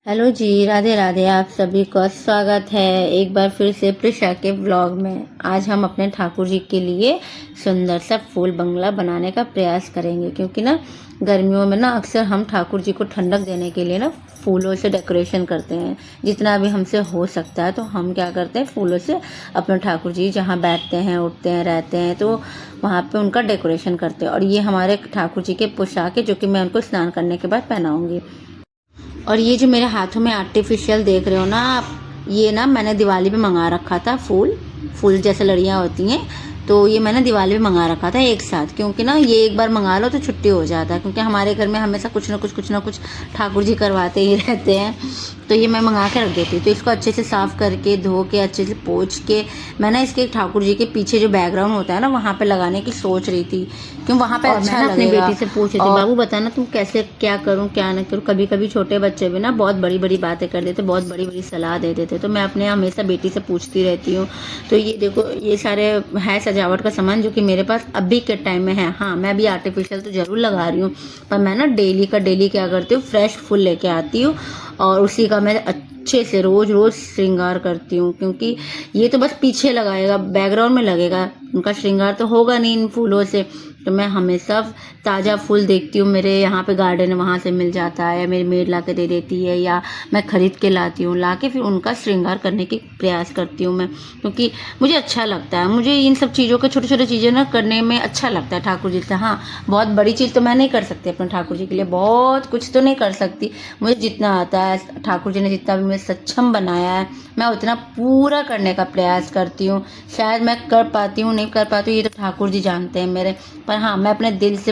Hello जी, राधे राधे। आप सभी का स्वागत है एक बार फिर से प्रिशा के व्लॉग में। आज हम अपने ठाकुर जी के लिए सुंदर सा फूल बंगला बनाने का प्रयास करेंगे, क्योंकि ना गर्मियों में ना अक्सर हम ठाकुर जी को ठंडक देने के लिए ना फूलों से डेकोरेशन करते हैं। जितना भी हमसे हो सकता है तो हम क्या करते हैं, फूलों से अपने ठाकुर जी जहाँ बैठते हैं, उठते हैं, रहते हैं, तो वहाँ पे उनका डेकोरेशन करते हैं। और ये हमारे ठाकुर जी के पोशाक है, जो कि मैं उनको स्नान करने के बाद पहनाऊँगी। और ये जो मेरे हाथों में आर्टिफिशियल देख रहे हो ना आप, ये ना मैंने दिवाली पे मंगा रखा था। फूल फूल जैसे लड़ियाँ होती हैं, तो ये मैंने दिवाली पे मंगा रखा था एक साथ, क्योंकि ना ये एक बार मंगा लो तो छुट्टी हो जाता है, क्योंकि हमारे घर में हमेशा कुछ ना कुछ ठाकुर जी करवाते ही रहते हैं। तो ये मैं मंगा के रख देती हूँ। तो इसको अच्छे से साफ़ करके धो के अच्छे से पोंछ के मैं ना इसके ठाकुर जी के पीछे जो बैकग्राउंड होता है ना, वहाँ पे लगाने की सोच रही थी, क्यों वहाँ पे अच्छा लगेगा। अपनी बेटी से पूछ रही थी, बाबू बताना तुम कैसे क्या करूँ क्या न करूँ। कभी कभी छोटे बच्चे भी ना बहुत बड़ी बड़ी बातें कर देते, बहुत बड़ी बड़ी सलाह दे देते, तो मैं अपने हमेशा बेटी से पूछती रहती हूँ। तो ये देखो, ये सारे है सजावट का सामान जो कि मेरे पास अभी के टाइम में है। हाँ, मैं भी आर्टिफिशियल तो ज़रूर लगा रही हूँ, पर मैं ना डेली का डेली क्या करती हूँ, फ्रेश फूल लेके आती हूँ और उसी का मैं अच्छे से रोज़ रोज़ श्रृंगार करती हूँ। क्योंकि ये तो बस पीछे लगाएगा, बैकग्राउंड में लगेगा, उनका श्रृंगार तो होगा नहीं इन फूलों से। तो मैं हमेशा ताज़ा फूल देखती हूँ, मेरे यहाँ पे गार्डन है वहाँ से मिल जाता है, या मेरी मेड ला के दे देती है, या मैं ख़रीद के लाती हूँ, ला के फिर उनका श्रृंगार करने की प्रयास करती हूँ मैं। क्योंकि मुझे अच्छा लगता है, मुझे इन सब चीज़ों के छोटे छोटे चीज़ें ना करने में अच्छा लगता है ठाकुर जी से। हाँ, बहुत बड़ी चीज़ तो मैं नहीं कर सकती अपने ठाकुर जी के लिए, बहुत कुछ तो नहीं कर सकती। मुझे जितना आता है, ठाकुर जी ने जितना भी मुझे सक्षम बनाया है, मैं उतना पूरा करने का प्रयास करती हूँ। शायद मैं कर पाती हूँ नहीं कर पाती हूँ, ये तो ठाकुर जी जानते हैं मेरे। पर हाँ, मैं अपने दिल से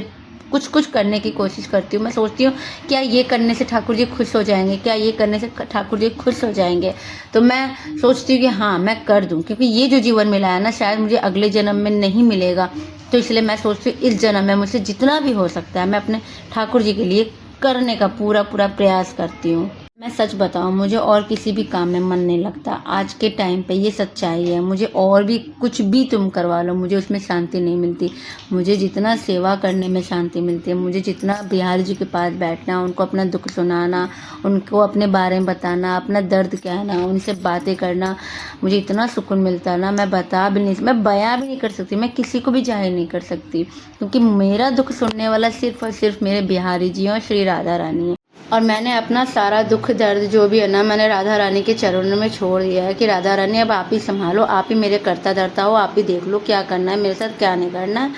कुछ कुछ करने की कोशिश करती हूँ। मैं सोचती हूँ क्या ये करने से ठाकुर जी खुश हो जाएंगे, क्या ये करने से ठाकुर जी खुश हो जाएंगे। तो मैं सोचती हूँ कि हाँ, मैं कर दूँ, क्योंकि ये जो जीवन मिला है ना, शायद मुझे अगले जन्म में नहीं मिलेगा। तो इसलिए मैं सोचती हूँ इस जन्म में मुझसे जितना भी हो सकता है मैं अपने ठाकुर जी के लिए करने का पूरा पूरा प्रयास करती हूँ। मैं सच बताऊं, मुझे और किसी भी काम में मन नहीं लगता आज के टाइम पे, ये सच्चाई है। मुझे और भी कुछ भी तुम करवा लो, मुझे उसमें शांति नहीं मिलती। मुझे जितना सेवा करने में शांति मिलती है, मुझे जितना बिहारी जी के पास बैठना, उनको अपना दुख सुनाना, उनको अपने बारे में बताना, अपना दर्द कहना, उनसे बातें करना, मुझे इतना सुकून मिलता है ना, मैं बता भी नहीं, मैं बयां भी नहीं कर सकती, मैं किसी को भी जाहिर नहीं कर सकती। क्योंकि मेरा दुख सुनने वाला सिर्फ और सिर्फ मेरे बिहारी जी और श्री राधा रानी है। और मैंने अपना सारा दुख दर्द जो भी है ना, मैंने राधा रानी के चरणों में छोड़ दिया है कि राधा रानी अब आप ही संभालो, आप ही मेरे करता धरता हो, आप ही देख लो क्या करना है मेरे साथ, क्या नहीं करना है।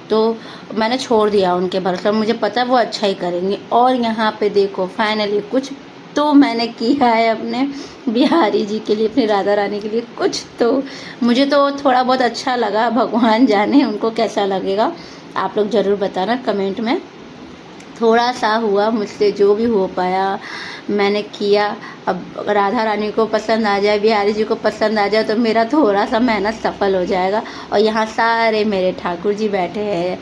तो मैंने छोड़ दिया उनके भरोसे, मुझे पता है वो अच्छा ही करेंगे। और यहाँ पे देखो, फाइनली कुछ तो मैंने किया है अपने बिहारी जी के लिए, अपनी राधा रानी के लिए कुछ तो। मुझे तो थोड़ा बहुत अच्छा लगा, भगवान जाने उनको कैसा लगेगा। आप लोग ज़रूर बताना कमेंट में। थोड़ा सा हुआ मुझसे, जो भी हो पाया मैंने किया। अब राधा रानी को पसंद आ जाए, बिहारी जी को पसंद आ जाए, तो मेरा थोड़ा सा मेहनत सफल हो जाएगा। और यहाँ सारे मेरे ठाकुर जी बैठे हैं,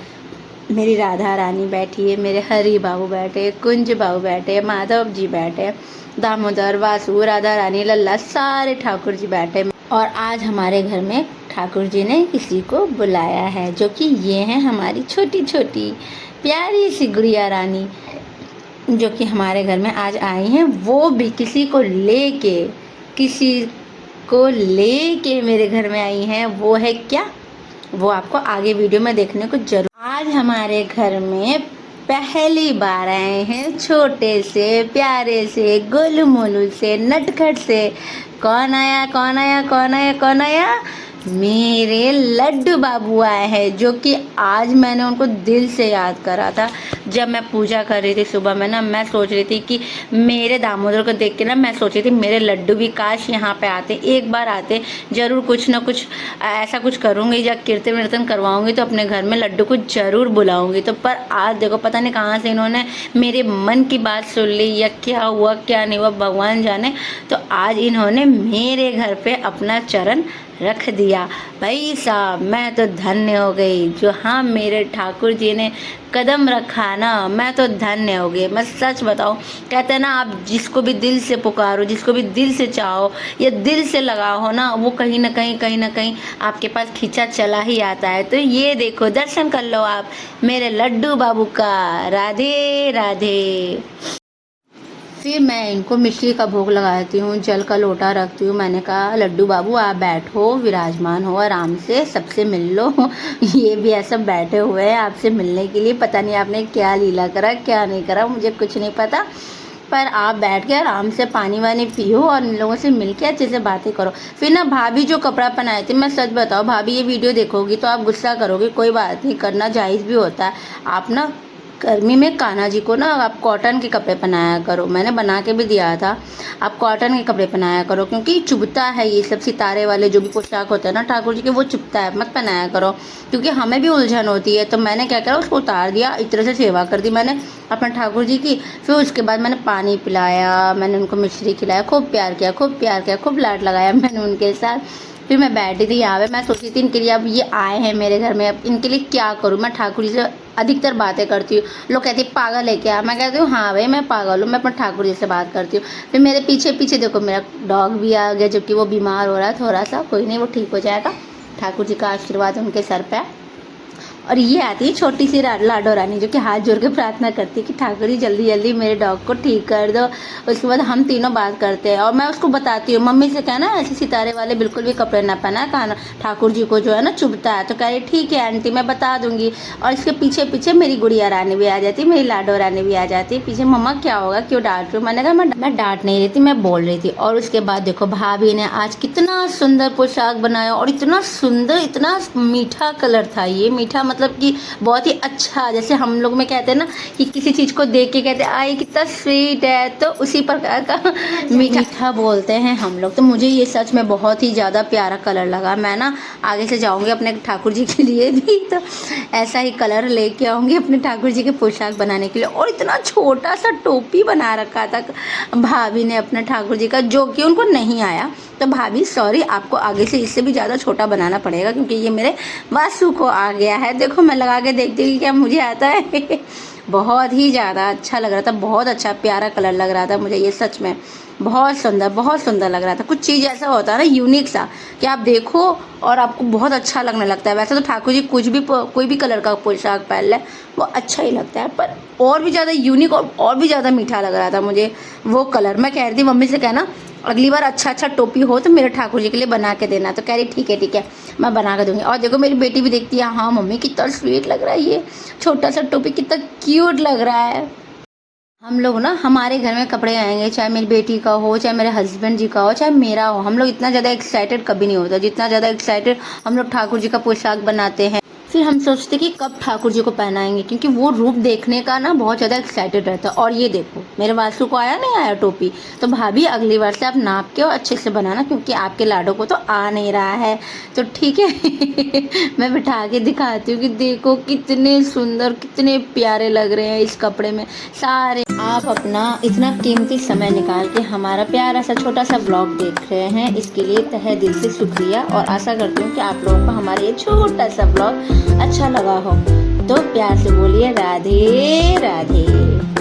मेरी राधा रानी बैठी है, मेरे हरि बाबू बैठे, कुंज बाबू बैठे, माधव जी बैठे, दामोदर, वासु, राधा रानी, लल्ला, सारे ठाकुर जी बैठे। और आज हमारे घर में ठाकुर जी ने किसी को बुलाया है, जो कि ये है हमारी छोटी छोटी प्यारी सी गुड़िया रानी, जो कि हमारे घर में आज आई हैं। वो भी किसी को लेके मेरे घर में आई हैं। वो है क्या, वो आपको आगे वीडियो में देखने को जरूर। आज हमारे घर में पहली बार आए हैं छोटे से प्यारे से गोलू मोलू से नटखट से। कौन आया कौन आया कौन आया कौन आया, मेरे लड्डू बाबू आए हैं, जो कि आज मैंने उनको दिल से याद करा था। जब मैं पूजा कर रही थी सुबह में ना, मैं सोच रही थी कि मेरे दामोदर को देख के ना, मैं सोच रही थी मेरे लड्डू भी काश यहाँ पे आते, एक बार आते, ज़रूर कुछ ना कुछ ऐसा कुछ करूँगी या कीर्तन वीर्तन करवाऊँगी तो अपने घर में लड्डू को ज़रूर बुलाऊँगी। तो पर आज देखो, पता नहीं कहाँ से इन्होंने मेरे मन की बात सुन ली, या क्या हुआ क्या नहीं हुआ भगवान जाने। तो आज इन्होंने मेरे घर पे अपना चरण रख दिया। भाई साहब, मैं तो धन्य हो गई। जो हाँ, मेरे ठाकुर जी ने कदम रखा ना, मैं तो धन्य हो गई। मैं सच बताऊँ, कहते हैं ना, आप जिसको भी दिल से पुकारो, जिसको भी दिल से चाहो या दिल से लगाओ हो ना, वो कहीं ना कहीं आपके पास खींचा चला ही आता है। तो ये देखो, दर्शन कर लो आप मेरे लड्डू बाबू का। राधे राधे। फिर मैं इनको मिश्री का भोग लगाती हूँ, जल का लोटा रखती हूँ। मैंने कहा लड्डू बाबू आप बैठो, विराजमान हो आराम से, सबसे मिल लो। ये भी ऐसा बैठे हुए हैं आपसे मिलने के लिए। पता नहीं आपने क्या लीला करा क्या नहीं करा, मुझे कुछ नहीं पता, पर आप बैठ के आराम से पानी वानी पियो और इन लोगों से मिल के अच्छे से बातें करो। फिर ना भाभी जो कपड़ा पहनाए थे, मैं सच बताओ भाभी ये वीडियो देखोगी तो आप गुस्सा करोगे, कोई बात नहीं, करना जायज़ भी होता है। आप ना गर्मी में कान्हा जी को ना आप कॉटन के कपड़े पहनाया करो, मैंने बना के भी दिया था। आप कॉटन के कपड़े पहनाया करो, क्योंकि चुभता है ये सब सितारे वाले जो भी पोशाक होते हैं ना ठाकुर जी के, वो चुभता है, मत पहनाया करो, क्योंकि हमें भी उलझन होती है। तो मैंने क्या करा, उसको उतार दिया, इस तरह से सेवा कर दी मैंने अपने ठाकुर जी की। फिर उसके बाद मैंने पानी पिलाया, मैंने उनको मिश्री खिलाया, खूब प्यार किया, खूब प्यार किया, खूब लाड लगाया मैंने उनके साथ। फिर मैं बैठी थी यहाँ पे, मैं सोची थी इनके लिए अब ये आए हैं मेरे घर में, अब इनके लिए क्या करूँ। मैं ठाकुर जी से अधिकतर बातें करती हूँ। लोग कहते हैं पागल है क्या, मैं कहती हूँ हाँ भाई मैं पागल हूँ, मैं अपने ठाकुर जी से बात करती हूँ। फिर मेरे पीछे पीछे देखो मेरा डॉग भी आ गया, जबकि वो बीमार हो रहा है थोड़ा सा, कोई नहीं वो ठीक हो जाएगा, ठाकुर जी का आशीर्वाद उनके सर पे। और ये आती है छोटी सी लाडो रानी, जो कि हाथ जोड़ के प्रार्थना करती है कि ठाकुर जी जल्दी जल्दी मेरे डॉग को ठीक कर दो। उसके बाद हम तीनों बात करते हैं और मैं उसको बताती हूँ, मम्मी से कहना ऐसे सितारे वाले बिल्कुल भी कपड़े ना पहना, कहना ठाकुर जी को जो है ना चुभता है। तो कह रही ठीक है आंटी मैं बता दूंगी। और इसके पीछे पीछे मेरी गुड़िया रानी भी आ जाती, मेरी लाडो रानी भी आ जाती है पीछे, मम्मा क्या होगा क्यों डांट रही हूँ। मैंने कहा मैं डांट नहीं रही थी, मैं बोल रही थी। और उसके बाद देखो भाभी ने आज कितना सुंदर पोशाक बनाया, और इतना सुंदर, इतना मीठा कलर था ये, मीठा मतलब कि बहुत ही अच्छा, जैसे हम लोग में कहते हैं ना कि किसी चीज़ को देख के कहते हैं आई कितना स्वीट है, तो उसी प्रकार का मीठा बोलते हैं हम लोग। तो मुझे ये सच में बहुत ही ज़्यादा प्यारा कलर लगा। मैं ना आगे से जाऊंगी अपने ठाकुर जी के लिए भी तो ऐसा ही कलर लेके आऊँगी अपने ठाकुर जी के पोशाक बनाने के लिए। और इतना छोटा सा टोपी बना रखा था भाभी ने अपने ठाकुर जी का, जो कि उनको नहीं आया। तो भाभी सॉरी, आपको आगे से इससे भी ज़्यादा छोटा बनाना पड़ेगा, क्योंकि ये मेरे वासु को आ गया है। देखो मैं लगा के देखती हूँ कि क्या मुझे आता है। बहुत ही ज़्यादा अच्छा लग रहा था, बहुत अच्छा प्यारा कलर लग रहा था मुझे ये, सच में बहुत सुंदर लग रहा था। कुछ चीज़ ऐसा होता है ना यूनिक सा कि आप देखो और आपको बहुत अच्छा लगने लगता है। वैसे तो ठाकुर जी कुछ भी कोई भी कलर का पोशाक पहन ले वो अच्छा ही लगता है, पर और भी ज़्यादा यूनिक और भी ज़्यादा मीठा लग रहा था मुझे वो कलर। मैं कह रही थी मम्मी से कहना अगली बार अच्छा टोपी हो तो मेरे ठाकुर जी के लिए बना के देना। तो कह रही ठीक है मैं बना के दूंगी। और देखो मेरी बेटी भी देखती है, हाँ मम्मी कितना स्वीट लग रहा है ये छोटा सा टोपी, कितना क्यूट लग रहा है। हम लोग ना हमारे घर में कपड़े आएंगे, चाहे मेरी बेटी का हो, चाहे मेरे हस्बैंड जी का हो, चाहे मेरा हो, हम लोग इतना ज़्यादा एक्साइटेड कभी नहीं होता जितना ज़्यादा एक्साइटेड हम लोग ठाकुर जी का पोशाक बनाते हैं। फिर हम सोचते कि कब ठाकुर जी को पहनाएंगे, क्योंकि वो रूप देखने का ना बहुत ज़्यादा एक्साइटेड रहता है। और ये देखो मेरे वासु को आया नहीं आया टोपी, तो भाभी अगली बार से आप नाप के और अच्छे से बनाना, क्योंकि आपके लाडो को तो आ नहीं रहा है। तो ठीक है मैं बिठा के दिखाती हूँ कि देखो कितने सुंदर कितने प्यारे लग रहे हैं इस कपड़े में सारे। आप अपना इतना कीमती समय निकाल के हमारा प्यारा सा छोटा सा ब्लॉग देख रहे हैं, इसके लिए तहे दिल से शुक्रिया। और आशा करती हूँ कि आप लोगों को हमारा ये छोटा सा ब्लॉग अच्छा लगा हो। तो प्यार से बोलिए राधे राधे।